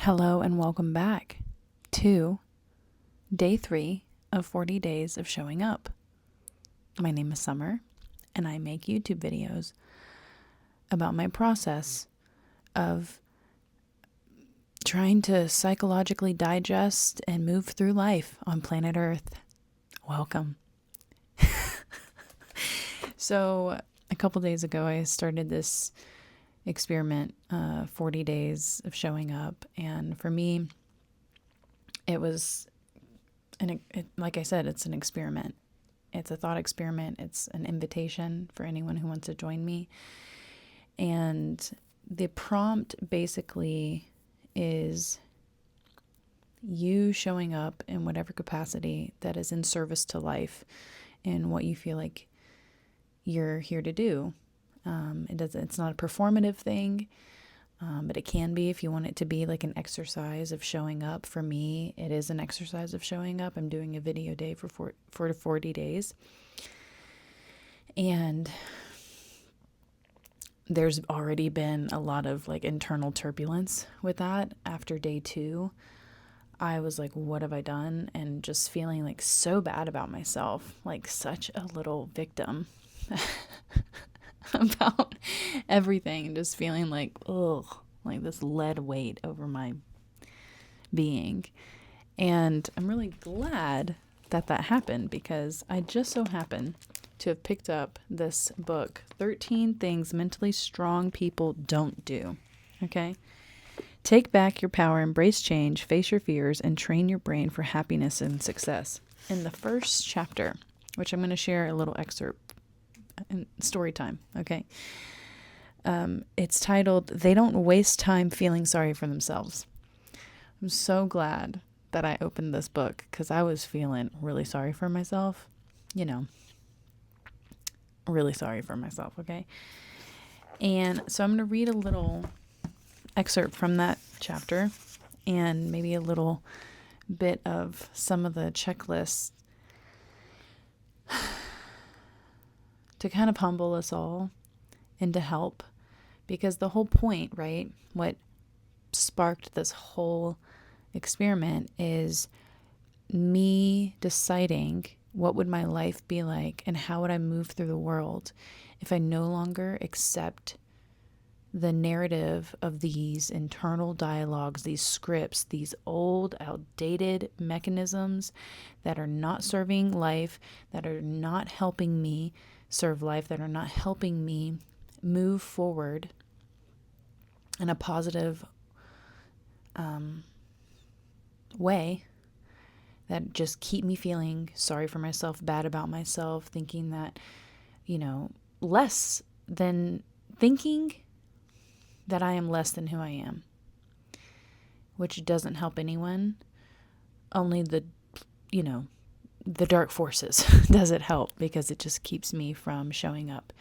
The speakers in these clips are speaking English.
Hello and welcome back to day 3 of 40 days of showing up. My name is Summer and I make YouTube videos about my process of trying to psychologically digest and move through life on planet Earth. Welcome. So a couple days ago I started this experiment, 40 days of showing up, and for me it was like I said, it's an experiment. It's a thought experiment. It's an invitation for anyone who wants to join me. And the prompt basically is you showing up in whatever capacity that is in service to life and what you feel like you're here to do. It's not a performative thing, but it can be if you want it to be like an exercise of showing up. For me, it is an exercise of showing up. I'm doing a video day for 40 days. And there's already been a lot of like internal turbulence with that. After day 2, I was like, what have I done? And just feeling like so bad about myself, like such a little victim. About everything, and just feeling like, ugh, like this lead weight over my being. And I'm really glad that happened, because I just so happen to have picked up this book, 13 Things Mentally Strong People Don't Do. Okay? Take back your power, embrace change, face your fears, and train your brain for happiness and success. In the first chapter, which I'm going to share a little excerpt in story time, okay? It's titled, They Don't Waste Time Feeling Sorry for Themselves. I'm so glad that I opened this book, because I was feeling really sorry for myself. Really sorry for myself, okay? And so I'm going to read a little excerpt from that chapter and maybe a little bit of some of the checklists to kind of humble us all and to help. Because the whole point, right, what sparked this whole experiment is me deciding what would my life be like and how would I move through the world if I no longer accept the narrative of these internal dialogues, these scripts, these old, outdated mechanisms that are not serving life, that are not helping me serve life, that are not helping me move forward in a positive way, that just keep me feeling sorry for myself, bad about myself, thinking that, less than thinking that I am less than who I am, which doesn't help anyone. Only the dark forces does it help, because it just keeps me from showing up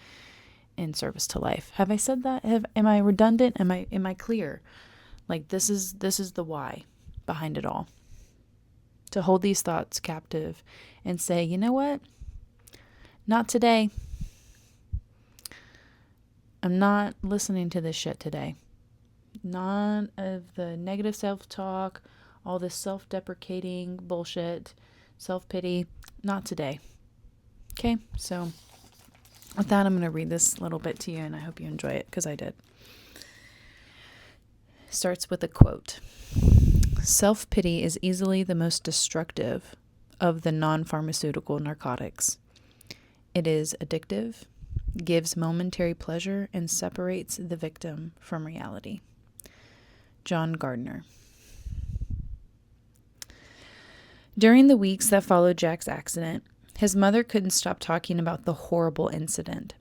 in service to life. Have I said that? Am I redundant? Am I clear? Like, this is the why behind it all. To hold these thoughts captive and say, you know what? Not today. I'm not listening to this shit today. None of the negative self-talk, all this self-deprecating bullshit, self-pity, not today. Okay, so with that, I'm going to read this little bit to you, and I hope you enjoy it, because I did. It starts with a quote. Self-pity is easily the most destructive of the non-pharmaceutical narcotics. It is addictive, gives momentary pleasure, and separates the victim from reality. John Gardner. During the weeks that followed Jack's accident, his mother couldn't stop talking about the horrible incident.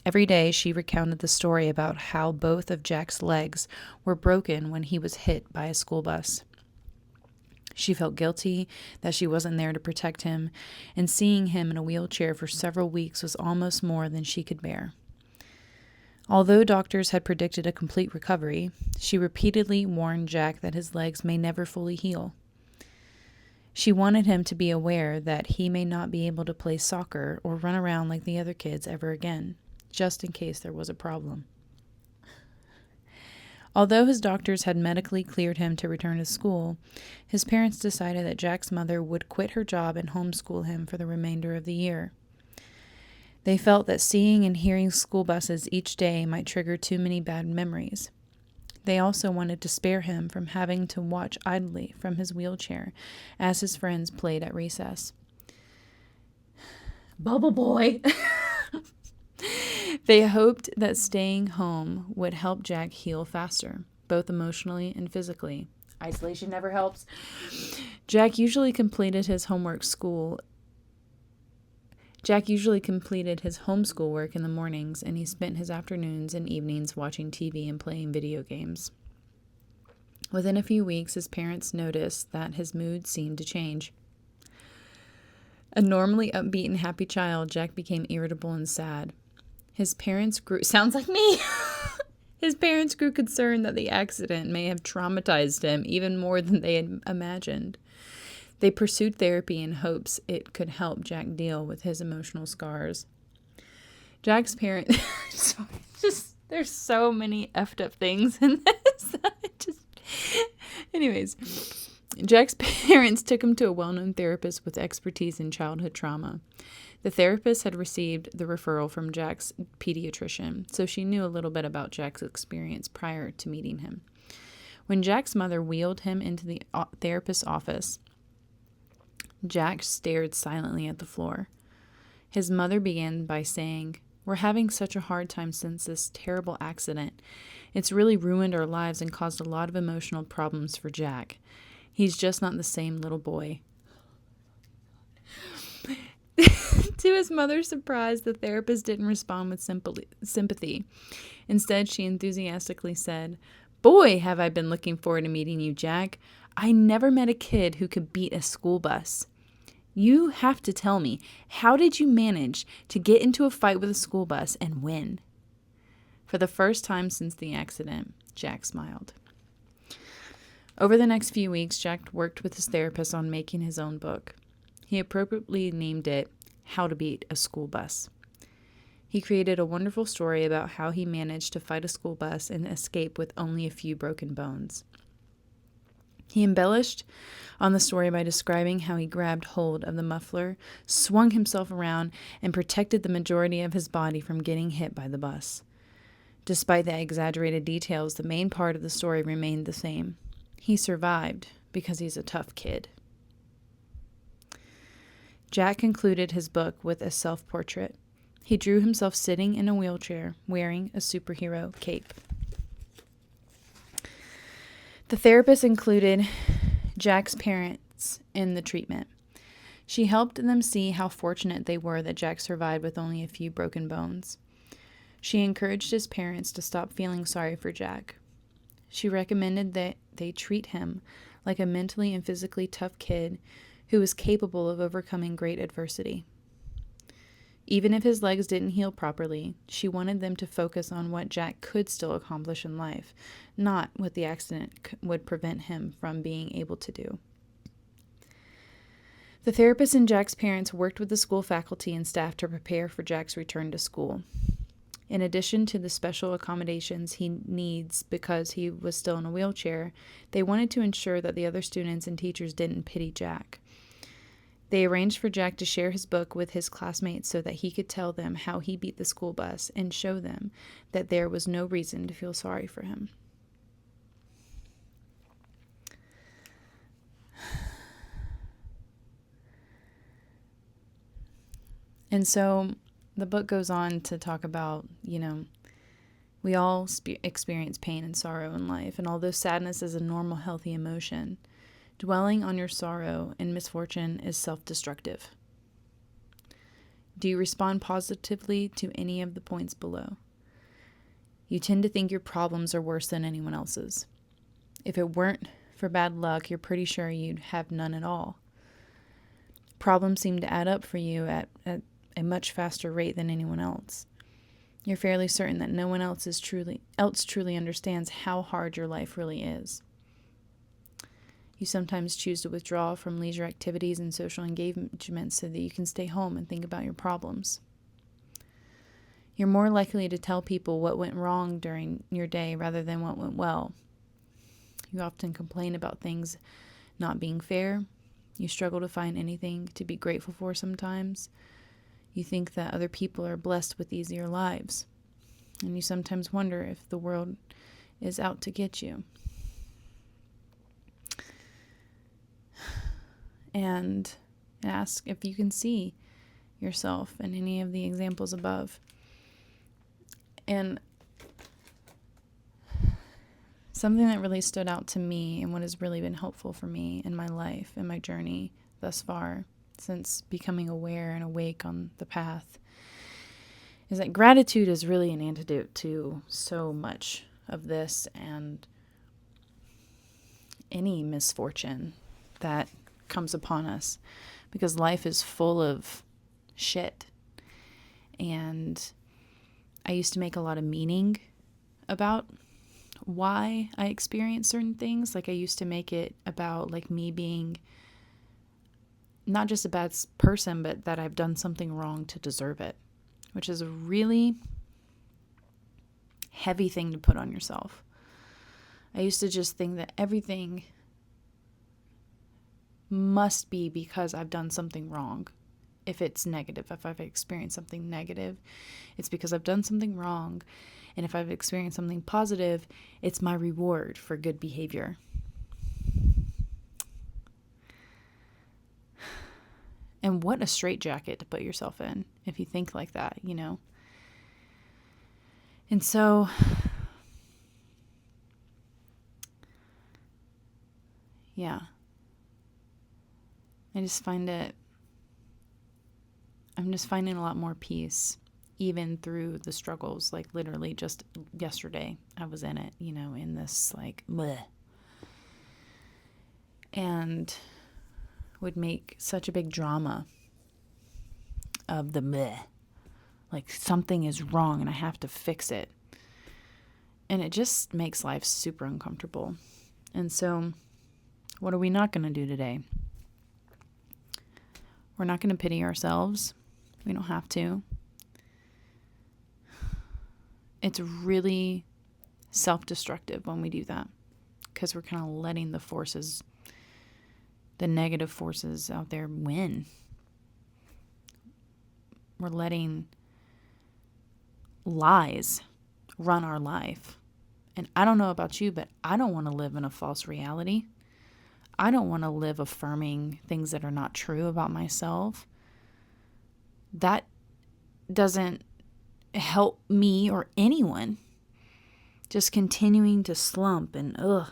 Every day she recounted the story about how both of Jack's legs were broken when he was hit by a school bus. She felt guilty that she wasn't there to protect him, and seeing him in a wheelchair for several weeks was almost more than she could bear. Although doctors had predicted a complete recovery, she repeatedly warned Jack that his legs may never fully heal. She wanted him to be aware that he may not be able to play soccer or run around like the other kids ever again, just in case there was a problem. Although his doctors had medically cleared him to return to school, his parents decided that Jack's mother would quit her job and homeschool him for the remainder of the year. They felt that seeing and hearing school buses each day might trigger too many bad memories. They also wanted to spare him from having to watch idly from his wheelchair as his friends played at recess. Bubble boy! They hoped that staying home would help Jack heal faster, both emotionally and physically. Isolation never helps. Jack usually completed his homeschool work in the mornings, and he spent his afternoons and evenings watching TV and playing video games. Within a few weeks, his parents noticed that his mood seemed to change. A normally upbeat and happy child, Jack became irritable and sad. His parents grew... Sounds like me! His parents grew concerned that the accident may have traumatized him even more than they had imagined. They pursued therapy in hopes it could help Jack deal with his emotional scars. Jack's parents... There's so many effed up things in this. Anyways, Jack's parents took him to a well-known therapist with expertise in childhood trauma. The therapist had received the referral from Jack's pediatrician, so she knew a little bit about Jack's experience prior to meeting him. When Jack's mother wheeled him into the therapist's office, Jack stared silently at the floor. His mother began by saying, "We're having such a hard time since this terrible accident. It's really ruined our lives and caused a lot of emotional problems for Jack. He's just not the same little boy." To his mother's surprise, the therapist didn't respond with sympathy. Instead, she enthusiastically said, "Boy, have I been looking forward to meeting you, Jack. I never met a kid who could beat a school bus. You have to tell me, how did you manage to get into a fight with a school bus and win?" For the first time since the accident, Jack smiled. Over the next few weeks, Jack worked with his therapist on making his own book. He appropriately named it How to Beat a School Bus. He created a wonderful story about how he managed to fight a school bus and escape with only a few broken bones. He embellished on the story by describing how he grabbed hold of the muffler, swung himself around, and protected the majority of his body from getting hit by the bus. Despite the exaggerated details, the main part of the story remained the same. He survived because he's a tough kid. Jack concluded his book with a self-portrait. He drew himself sitting in a wheelchair, wearing a superhero cape. The therapist included Jack's parents in the treatment. She helped them see how fortunate they were that Jack survived with only a few broken bones. She encouraged his parents to stop feeling sorry for Jack. She recommended that they treat him like a mentally and physically tough kid who was capable of overcoming great adversity. Even if his legs didn't heal properly, she wanted them to focus on what Jack could still accomplish in life, not what the accident would prevent him from being able to do. The therapist and Jack's parents worked with the school faculty and staff to prepare for Jack's return to school. In addition to the special accommodations he needs because he was still in a wheelchair, they wanted to ensure that the other students and teachers didn't pity Jack. They arranged for Jack to share his book with his classmates so that he could tell them how he beat the school bus and show them that there was no reason to feel sorry for him. And so the book goes on to talk about, we all experience pain and sorrow in life, and although sadness is a normal, healthy emotion, dwelling on your sorrow and misfortune is self-destructive. Do you respond positively to any of the points below? You tend to think your problems are worse than anyone else's. If it weren't for bad luck, you're pretty sure you'd have none at all. Problems seem to add up for you at a much faster rate than anyone else. You're fairly certain that no one else truly understands how hard your life really is. You sometimes choose to withdraw from leisure activities and social engagements so that you can stay home and think about your problems. You're more likely to tell people what went wrong during your day rather than what went well. You often complain about things not being fair. You struggle to find anything to be grateful for sometimes. You think that other people are blessed with easier lives. And you sometimes wonder if the world is out to get you. And ask if you can see yourself in any of the examples above. And something that really stood out to me and what has really been helpful for me in my life and my journey thus far, since becoming aware and awake on the path, is that gratitude is really an antidote to so much of this and any misfortune that comes upon us, because life is full of shit. And I used to make a lot of meaning about why I experience certain things. Like I used to make it about like me being not just a bad person, but that I've done something wrong to deserve it, which is a really heavy thing to put on yourself. I used to just think that everything must be because I've done something wrong. If it's negative, if I've experienced something negative, it's because I've done something wrong. And if I've experienced something positive, it's my reward for good behavior. And what a straitjacket to put yourself in if you think like that, you know? And so, yeah. I'm just finding a lot more peace, even through the struggles. Like literally just yesterday, I was in it, you know, in this like, bleh. And would make such a big drama of the bleh. Like something is wrong and I have to fix it. And it just makes life super uncomfortable. And so, what are we not going to do today? We're not going to pity ourselves. We don't have to. It's really self-destructive when we do that, because we're kind of letting the forces, the negative forces out there win. We're letting lies run our life. And I don't know about you, but I don't want to live in a false reality. I don't want to live affirming things that are not true about myself. That doesn't help me or anyone. Just continuing to slump and ugh.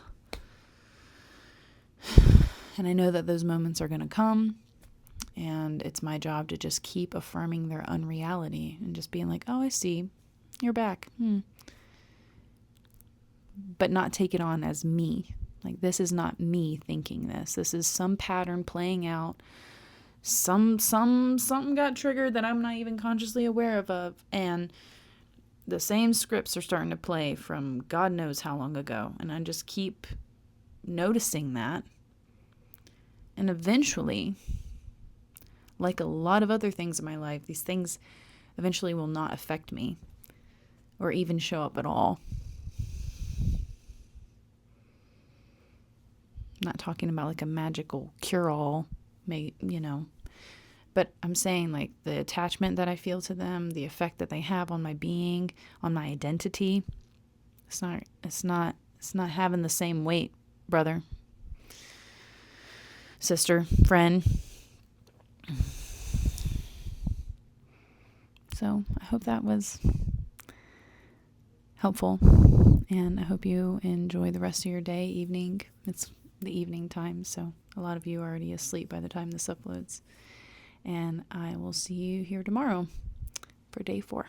And I know that those moments are going to come. And it's my job to just keep affirming their unreality and just being like, oh, I see. You're back. But not take it on as me. Like, this is not me thinking this. This is some pattern playing out. Something got triggered that I'm not even consciously aware of. And the same scripts are starting to play from God knows how long ago. And I just keep noticing that. And eventually, like a lot of other things in my life, these things eventually will not affect me or even show up at all. I'm not talking about like a magical cure-all, but I'm saying like the attachment that I feel to them, the effect that they have on my being, on my identity. It's not having the same weight, brother, sister, friend. So I hope that was helpful, and I hope you enjoy the rest of your day, evening. It's the evening time, so a lot of you are already asleep by the time this uploads. And I will see you here tomorrow for day 4.